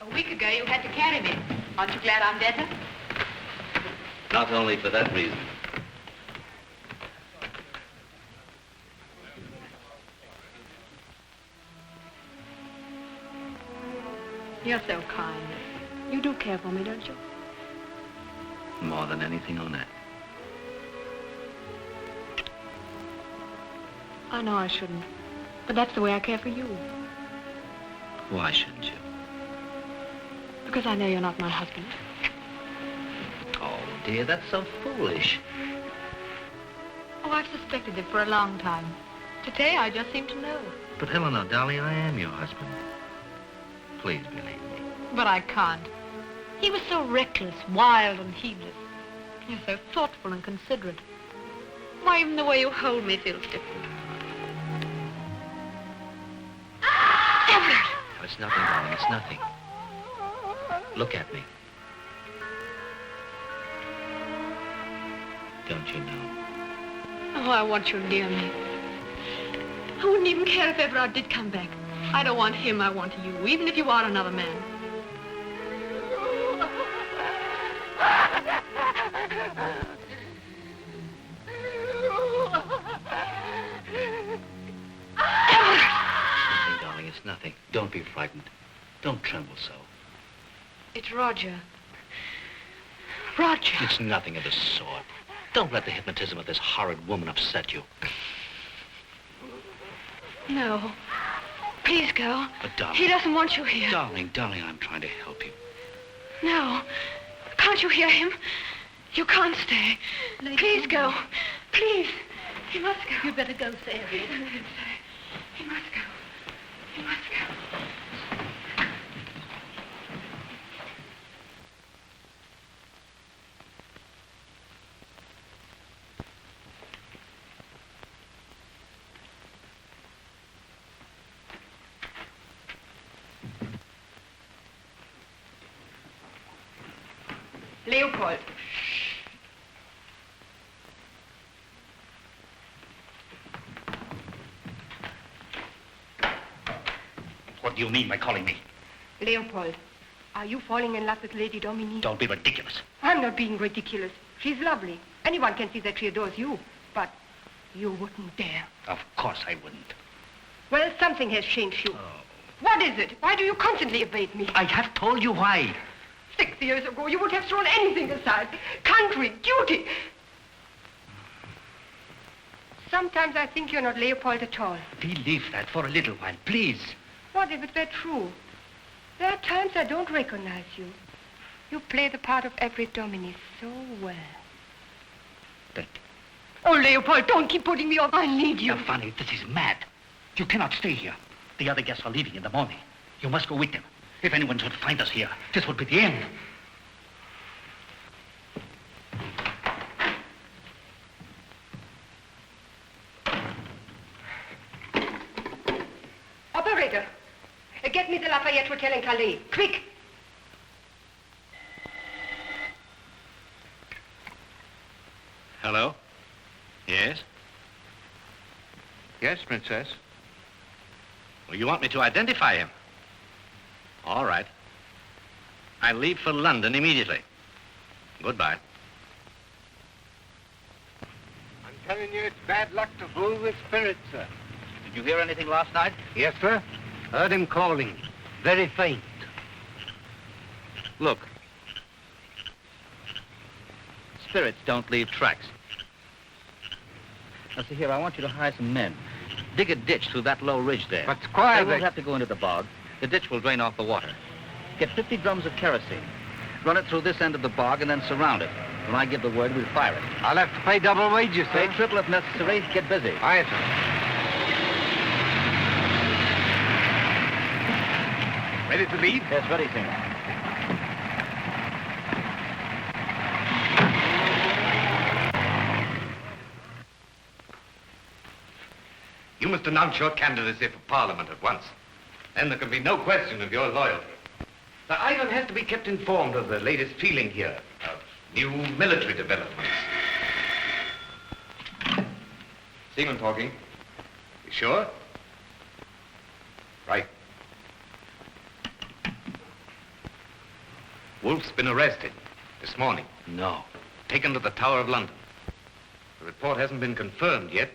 A week ago you had to carry me. Aren't you glad I'm better? Not only for that reason. You're so kind. You do care for me, don't you? More than anything on earth. I know I shouldn't. But that's the way I care for you. Why shouldn't you? Because I know you're not my husband. Oh, dear, that's so foolish. Oh, I've suspected it for a long time. Today I just seem to know. But, Eleanor, darling, I am your husband. Please believe me. But I can't. He was so reckless, wild, and heedless. You're so thoughtful and considerate. Why, even the way you hold me feels different. No, it's nothing, darling. It's nothing. Look at me. don't you know? Oh, I want you near me. I wouldn't even care if Everard did come back. I don't want him, I want you, even if you are another man. Nothing, darling, it's nothing. Don't be frightened. Don't tremble so. It's Roger. Roger. It's nothing of the sort. Don't let the hypnotism of this horrid woman upset you. No. Please go. But, darling... He doesn't want you here. Darling, I'm trying to help you. No. Can't you hear him? You can't stay. Please go. Please. He must go. You'd better go, Sir Everard. He must go. He must go. Leopold. What do you mean by calling me? Leopold, are you falling in love with Lady Dominey? Don't be ridiculous. I'm not being ridiculous. She's lovely. Anyone can see that she adores you. But you wouldn't dare. Of course I wouldn't. Well, something has changed you. Oh. What is it? Why do you constantly evade me? I have told you why. 6 years ago, you would have thrown anything aside. Country, duty. Sometimes I think you're not Leopold at all. Believe that for a little while, please. What if it were true? There are times I don't recognize you. You play the part of Everard Dominey so well. But... Oh, Leopold, don't keep putting me off. I need you. Fanny, this is mad. You cannot stay here. The other guests are leaving in the morning. You must go with them. If anyone should find us here, this would be the end. Operator, get me the Lafayette Hotel in Calais. Quick! Hello? Yes? Yes, Princess. Well, you want me to identify him? All right. I leave for London immediately. Goodbye. I'm telling you, it's bad luck to fool with spirits, sir. Did you hear anything last night? Yes, sir. Heard him calling. Very faint. Look. Spirits don't leave tracks. Now, see here, I want you to hire some men. Dig a ditch through that low ridge there. But, Squire, they won't have to go into the bog. The ditch will drain off the water. Get 50 drums of kerosene. Run it through this end of the bog and then surround it. When I give the word, we'll fire it. I'll have to pay double wages, sir. Pay triple if necessary. Get busy. Aye, sir. Ready to leave? Yes, ready, senor. You must announce your candidacy for Parliament at once. Then there can be no question of your loyalty. Now, Ivan has to be kept informed of the latest feeling here, of new military developments. Seaman talking. You sure? Right. Wolf's been arrested this morning. No. Taken to the Tower of London. The report hasn't been confirmed yet,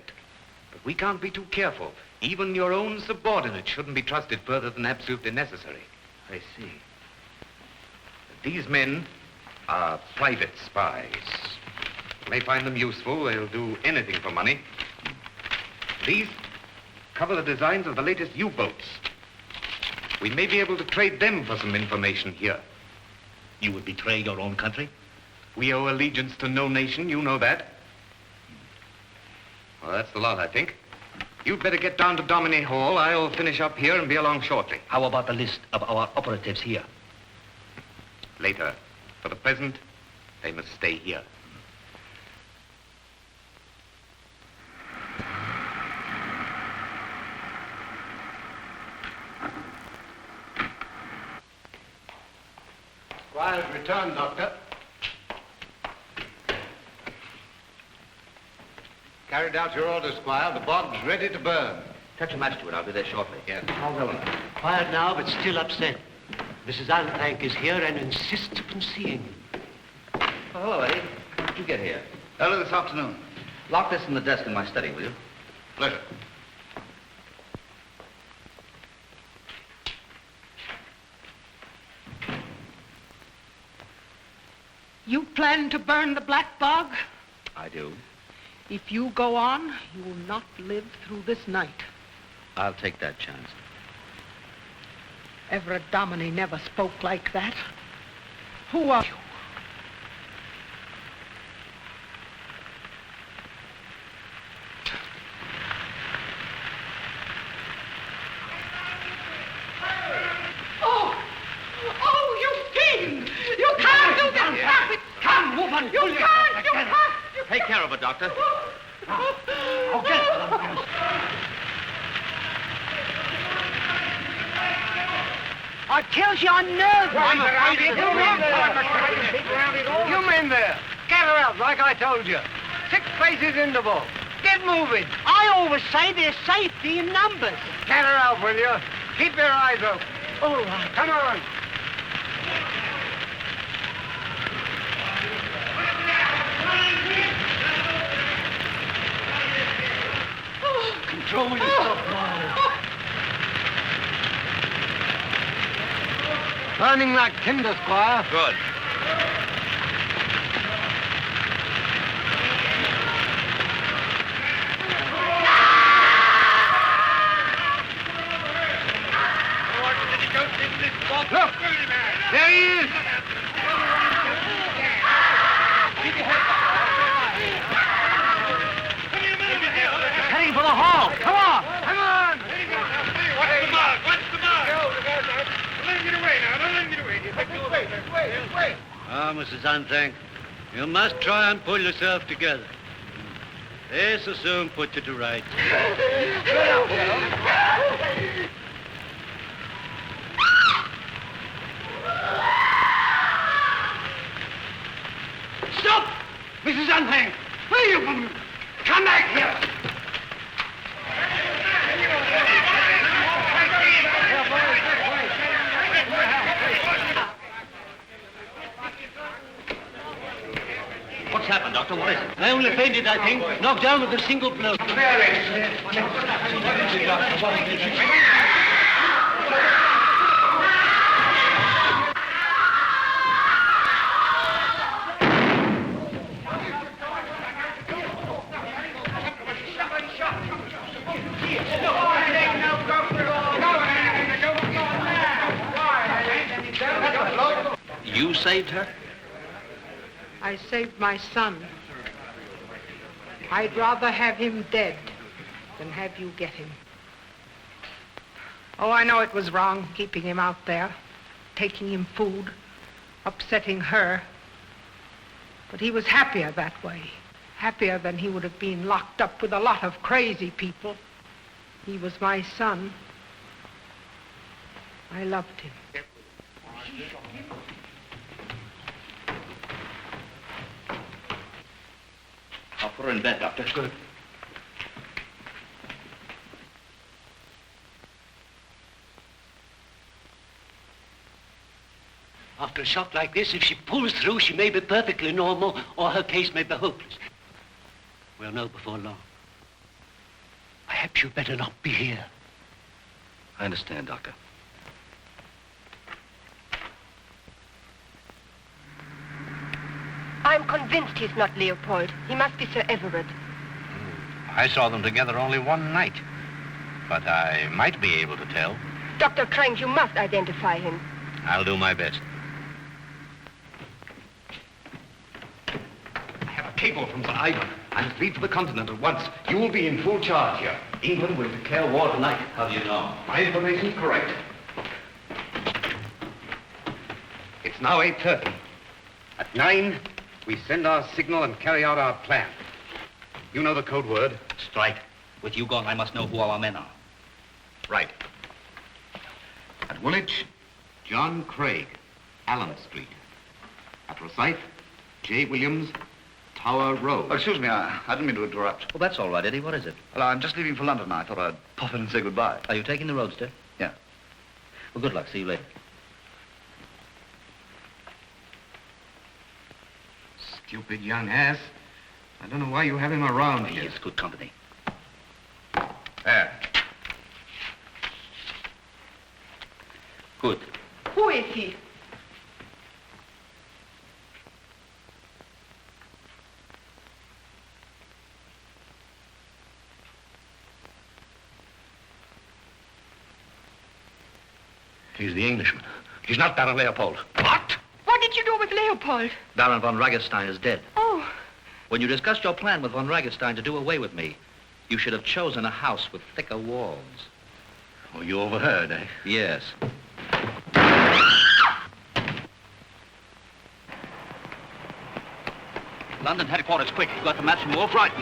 but we can't be too careful. Even your own subordinates shouldn't be trusted further than absolutely necessary. I see. These men are private spies. If they find them useful, they'll do anything for money. These cover the designs of the latest U-boats. We may be able to trade them for some information here. You would betray your own country? We owe allegiance to no nation, you know that. Well, that's the lot, I think. You'd better get down to Dominey Hall. I'll finish up here and be along shortly. How about the list of our operatives here? Later. For the present, they must stay here. Squire's returned, Doctor. Carried out your order, Squire. The bog's ready to burn. Touch a match to it. I'll be there shortly. Yes. How well enough? Quiet now, but still upset. Mrs. Anthank is here and insists upon seeing him. Oh, hello, Eddie. How did you get here? Early this afternoon. Lock this in the desk in my study, will you? Pleasure. You plan to burn the Black Bog? I do. If you go on, you will not live through this night. I'll take that chance. Everard Dominey never spoke like that. Who are you? Oh, you fiend! You can't do that! Stop it! Come, woman! You can't! You can't! Take care of it, Doctor. Oh, get it! It kills your nerves. You men there, gather out like I told you. 6 paces interval. Get moving. I always say there's safety in numbers. Gather out, will you? Keep your eyes open. All right. Come on. Control yourself, Marley. Burning like tinder, Squire. Good. Look, there he is. Heading for the hall. Come on. Come on. What's the mark? What's the mark? Don't let him get away now. Don't let him get away. Wait. Ah, Mrs. Anthank, you must try and pull yourself together. This will soon put you to rights. Stop! Mrs. Anthank! Where are you? Come back here! What's happened, Doctor? What is it? I only fainted, I think. Knocked down with a single blow. You saved her? I saved my son. I'd rather have him dead than have you get him. Oh, I know it was wrong keeping him out there, taking him food, upsetting her. But he was happier that way, happier than he would have been locked up with a lot of crazy people. He was my son. I loved him. I'll put her in bed, Doctor. Good. After a shock like this, if she pulls through, she may be perfectly normal, or her case may be hopeless. We'll know before long. Perhaps you'd better not be here. I understand, Doctor. I'm convinced he's not Leopold. He must be Sir Everard. I saw them together only one night, but I might be able to tell. Dr. Crank, you must identify him. I'll do my best. I have a cable from Sir Ivan. I must leave for the continent at once. You will be in full charge here. England will declare war tonight. How do you know? My information is correct. It's now 8:30. At 9, we send our signal and carry out our plan. You know the code word. Strike. With you gone, I must know who our men are. Right. At Woolwich, John Craig, Allen Street. At Rosyth, J. Williams, Tower Road. Oh, excuse me, I didn't mean to interrupt. Well, that's all right, Eddie. What is it? Well, I'm just leaving for London. I thought I'd pop in and say goodbye. Are you taking the roadster? Yeah. Well, good luck. See you later. Stupid young ass. I don't know why you have him around here. He's good company. There. Good. Who is he? He's the Englishman. He's not Baron Leopold. What? What did you do with Leopold? Baron von Ragastein is dead. Oh. When you discussed your plan with von Ragastein to do away with me, you should have chosen a house with thicker walls. Oh, you overheard, eh? Yes. London headquarters, quick. You got the maps from Wolf? Right.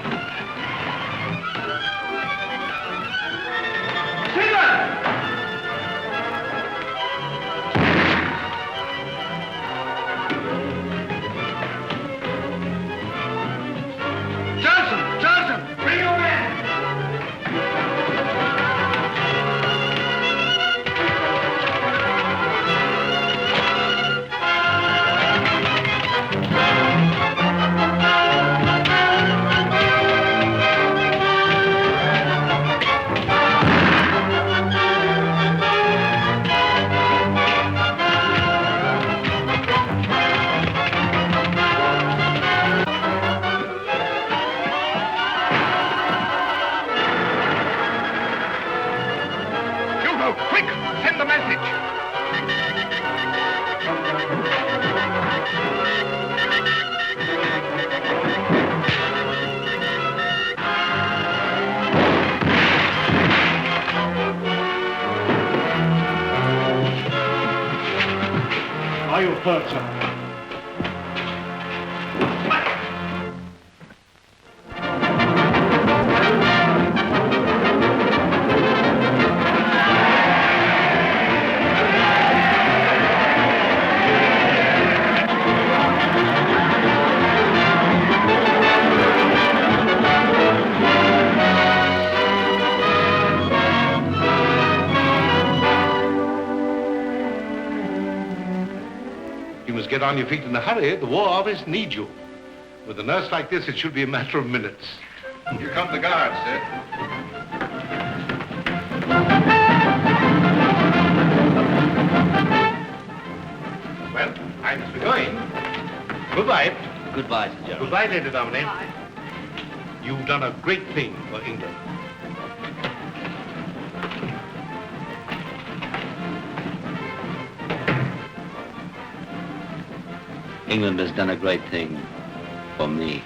Are you hurt, sir? Get on your feet in a hurry. The war office needs you. With a nurse like this, it should be a matter of minutes. Here come the guards, sir. Well, I must be going. Goodbye. Goodbye, Sir Gerald. Goodbye, Lady Dominey. You've done a great thing for England. England has done a great thing for me.